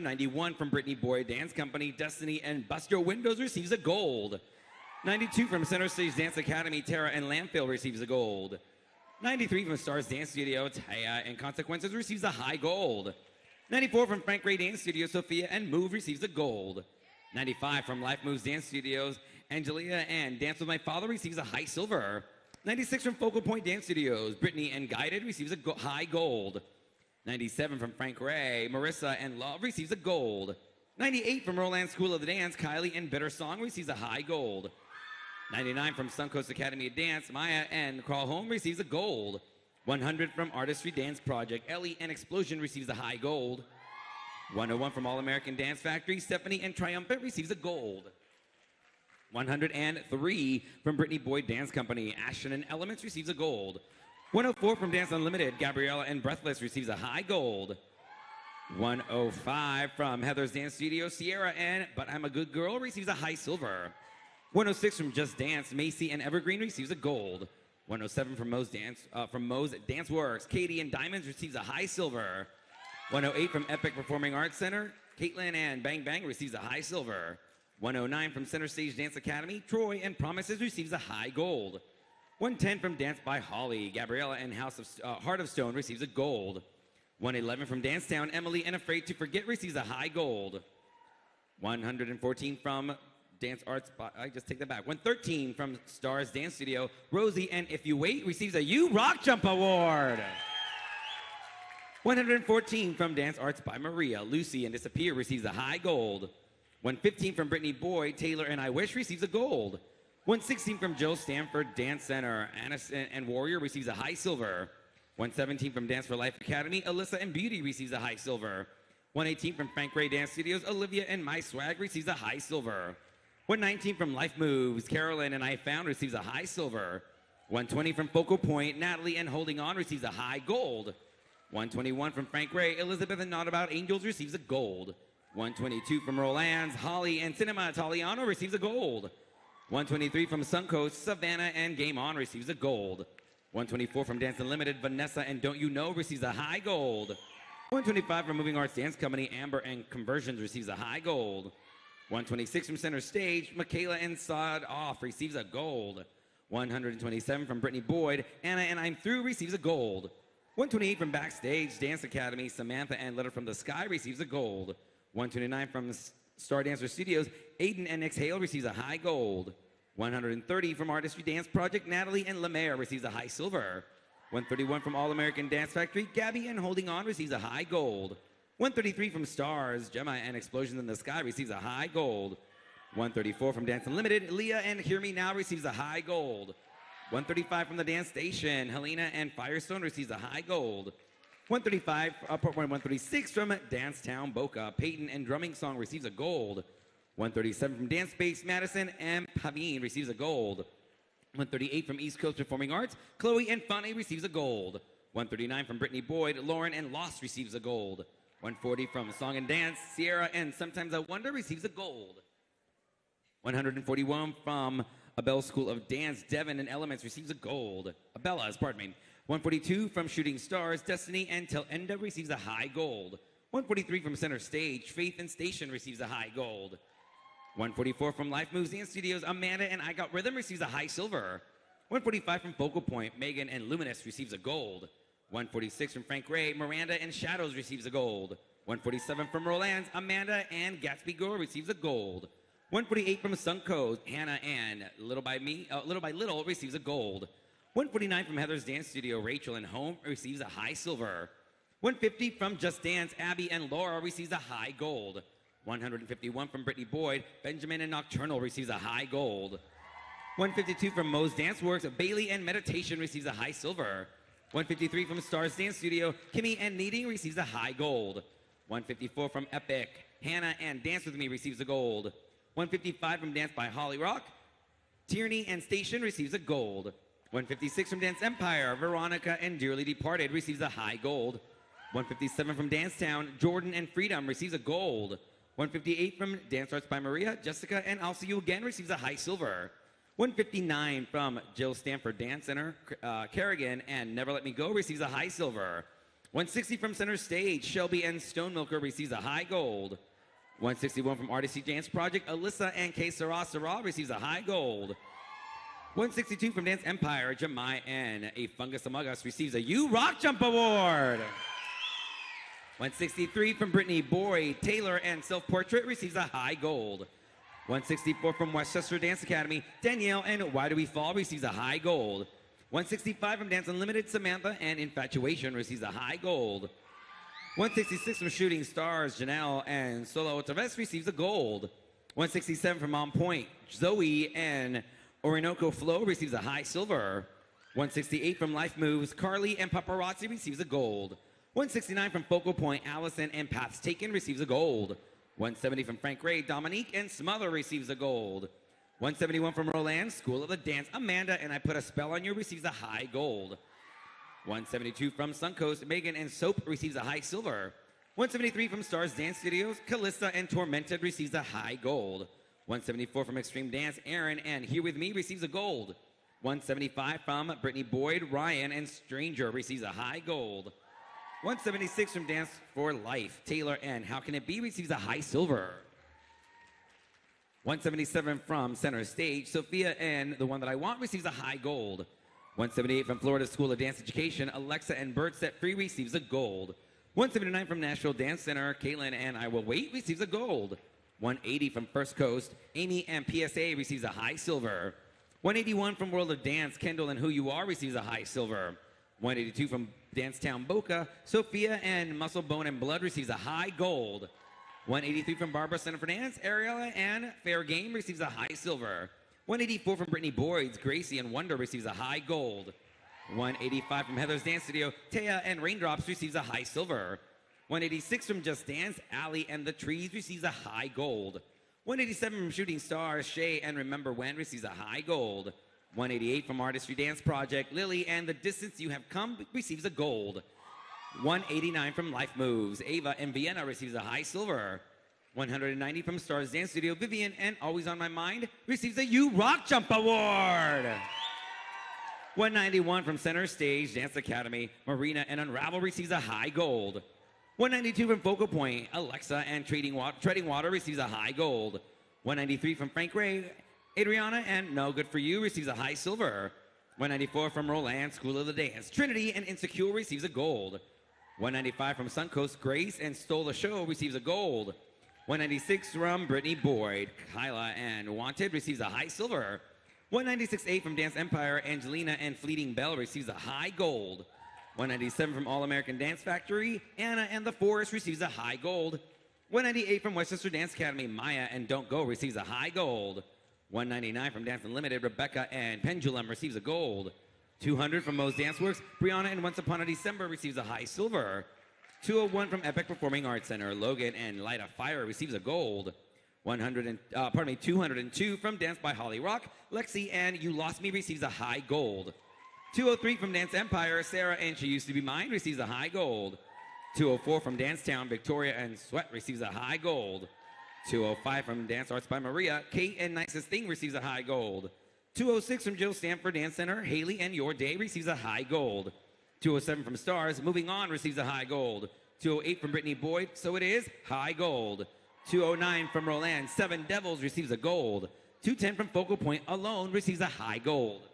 91 from Brittany Boyd Dance Company, Destiny and Bust Your Windows receives a gold. 92 from Center Stage Dance Academy, Tara and Landfill receives a gold. 93 from Stars Dance Studio, Taya and Consequences receives a high gold. 94 from Frank Ray Dance Studio, Sophia and Move receives a gold. 95 from Life Moves Dance Studios, Angelia and Dance With My Father receives a high silver. 96 from Focal Point Dance Studios, Brittany and Guided receives a high gold. 97 from Frank Ray, Marissa and Love receives a gold. 98 from Roland School of the Dance, Kylie and Bitter Song receives a high gold. 99 from Suncoast Academy of Dance, Maya and Crawl Home receives a gold. 100 from Artistry Dance Project, Ellie and Explosion receives a high gold. 101 from All American Dance Factory, Stephanie and Triumphant receives a gold. 103 from Brittany Boyd Dance Company, Ashton and Elements receives a gold. 104 from Dance Unlimited, Gabriella and Breathless receives a high gold. 105 from Heather's Dance Studio, Sierra and But I'm a Good Girl receives a high silver. 106 from Just Dance, Macy and Evergreen receives a gold. 107 from Mo's Dance Works, Katie and Diamonds receives a high silver. 108 from Epic Performing Arts Center, Caitlin and Bang Bang receives a high silver. 109 from Center Stage Dance Academy, Troy and Promises receives a high gold. 110 from Dance by Holly, Gabriella and Heart of Stone receives a gold. 111 from Dance Town, Emily and Afraid to Forget receives a high gold. 114 from Dance Arts, I just take that back. 113 from Stars Dance Studio, Rosie and If You Wait receives a You Rock Jump Award. 114 from Dance Arts by Maria, Lucy and Disappear receives a high gold. 115 from Brittany Boyd, Taylor and I Wish receives a gold. 116 from Jill Stanford Dance Center, Aniston and Warrior receives a high silver. 117 from Dance for Life Academy, Alyssa and Beauty receives a high silver. 118 from Frank Ray Dance Studios, Olivia and My Swag receives a high silver. 119 from Life Moves, Carolyn and I Found receives a high silver. 120 from Focal Point, Natalie and Holding On receives a high gold. 121 from Frank Ray, Elizabeth and Not About Angels receives a gold. 122 from Roland's, Holly and Cinema Italiano receives a gold. 123 from Suncoast, Savannah and Game On receives a gold. 124 from Dance Unlimited, Vanessa and Don't You Know receives a high gold. 125 from Moving Arts Dance Company, Amber and Conversions receives a high gold. 126 from Center Stage, Michaela and Sod Off receives a gold. 127 from Brittany Boyd, Anna and I'm Through receives a gold. 128 from Backstage Dance Academy, Samantha and Letter from the Sky receives a gold. 129 from Star Dancer Studios, Aiden and Exhale receives a high gold. 130 from Artistry Dance Project, Natalie and Lemaire receives a high silver. 131 from All American Dance Factory, Gabby and Holding On receives a high gold. 133 from Stars, Gemma and Explosions in the Sky receives a high gold. 134 from Dance Unlimited, Leah and Hear Me Now receives a high gold. 135 from the Dance Station, Helena and Firestone receives a high gold. 136 from Dance Town Boca, Peyton and Drumming Song receives a gold. 137 from Dance Space, Madison and Pavine receives a gold. 138 from East Coast Performing Arts, Chloe and Funny receives a gold. 139 from Brittany Boyd, Lauren and Lost receives a gold. 140 from Song and Dance, Sierra and Sometimes I Wonder receives a gold. 141 from Abel School of Dance, Devon and Elements receives a gold. Abella's, pardon me. 142 from Shooting Stars, Destiny and Till Enda receives a high gold. 143 from Center Stage, Faith and Station receives a high gold. 144 from Life Moves Dance Studios, Amanda and I Got Rhythm receives a high silver. 145 from Focal Point, Megan and Luminous receives a gold. 146 from Frank Ray, Miranda and Shadows receives a gold. 147 from Roland's, Amanda and Gatsby Girl receives a gold. 148 from Suncoast, Hannah and Little by Little receives a gold. 149 from Heather's Dance Studio, Rachel and Home receives a high silver. 150 from Just Dance, Abby and Laura receives a high gold. 151 from Brittany Boyd, Benjamin and Nocturnal receives a high gold. 152 from Mo's Dance Works, Bailey and Meditation receives a high silver. 153 from Stars Dance Studio, Kimmy and Needing receives a high gold. 154 from Epic, Hannah and Dance With Me receives a gold. 155 from Dance by Holly Rock, Tierney and Station receives a gold. 156 from Dance Empire, Veronica and Dearly Departed receives a high gold. 157 from Dance Town, Jordan and Freedom receives a gold. 158 from Dance Arts by Maria, Jessica and I'll See You Again receives a high silver. 159 from Jill Stanford Dance Center, Kerrigan and Never Let Me Go receives a high silver. 160 from Center Stage, Shelby and Stonemilker receives a high gold. 161 from Artistry Dance Project, Alyssa and K. Sarah receives a high gold. 162 from Dance Empire, Jemai and A Fungus Among Us receives a U Rock Jump Award. 163 from Brittany Boyd, Taylor and Self Portrait receives a high gold. 164 from Westchester Dance Academy, Danielle and Why Do We Fall receives a high gold. 165 from Dance Unlimited, Samantha and Infatuation receives a high gold. 166 from Shooting Stars, Janelle and Solo Traves receives a gold. 167 from On Point, Zoe and Orinoco Flow receives a high silver. 168 from Life Moves, Carly and Paparazzi receives a gold. 169 from Focal Point, Allison and Paths Taken receives a gold. 170 from Frank Ray, Dominique and Smother receives a gold. 171 from Roland, School of the Dance, Amanda and I Put a Spell on You receives a high gold. 172 from Suncoast, Megan and Soap receives a high silver. 173 from Stars Dance Studios, Callista and Tormented receives a high gold. 174 from Extreme Dance, Aaron and Here With Me receives a gold. 175 from Brittany Boyd, Ryan and Stranger receives a high gold. 176 from Dance for Life, Taylor and How Can It Be receives a high silver. 177 from Center Stage, Sophia and The One That I Want receives a high gold. 178 from Florida School of Dance Education, Alexa and Bird Set Free receives a gold. 179 from Nashville Dance Center, Caitlin and I Will Wait receives a gold. 180 from First Coast, Amy and PSA receives a high silver. 181 from World of Dance, Kendall and Who You Are receives a high silver. 182 from Dancetown Boca, Sophia and Muscle, Bone and Blood receives a high gold. 183 from Barbara Center for Dance, Ariella and Fair Game receives a high silver. 184 from Brittany Boyd's, Gracie and Wonder receives a high gold. 185 from Heather's Dance Studio, Taya and Raindrops receives a high silver. 186 from Just Dance, Allie and the Trees receives a high gold. 187 from Shooting Stars, Shay and Remember When receives a high gold. 188 from Artistry Dance Project, Lily and The Distance You Have Come receives a gold. 189 from Life Moves, Ava and Vienna receives a high silver. 190 from Stars Dance Studio, Vivian and Always On My Mind receives a U Rock Jump Award. 191 from Center Stage Dance Academy, Marina and Unravel receives a high gold. 192 from Focal Point, Alexa and Treading Water receives a high gold. 193 from Frank Ray, Adriana and No Good For You receives a high silver. 194 from Roland, School of the Dance, Trinity and Insecure receives a gold. 195 from Suncoast, Grace and Stole the Show receives a gold. 196 from Brittany Boyd, Kyla and Wanted receives a high silver. 196.8 from Dance Empire, Angelina and Fleeting Bell receives a high gold. 197 from All American Dance Factory, Anna and the Forest receives a high gold. 198 from Westchester Dance Academy, Maya and Don't Go receives a high gold. 199 from Dance Unlimited, Rebecca and Pendulum receives a gold. 200 from Moe's Dance Works, Brianna and Once Upon a December receives a high silver. 201 from Epic Performing Arts Center, Logan and Light a Fire receives a gold. 202 from Dance by Holly Rock, Lexi and You Lost Me receives a high gold. 203 from Dance Empire, Sarah and She Used to Be Mine receives a high gold. 204 from Dancetown, Victoria and Sweat receives a high gold. 205 from Dance Arts by Maria, Kate and Nicest Thing receives a high gold. 206 from Jill Stanford Dance Center, Haley and Your Day receives a high gold. 207 from Stars, Moving On receives a high gold. 208 from Brittany Boyd, So It Is, high gold. 209 from Roland, Seven Devils receives a gold. 210 from Focal Point, Alone receives a high gold.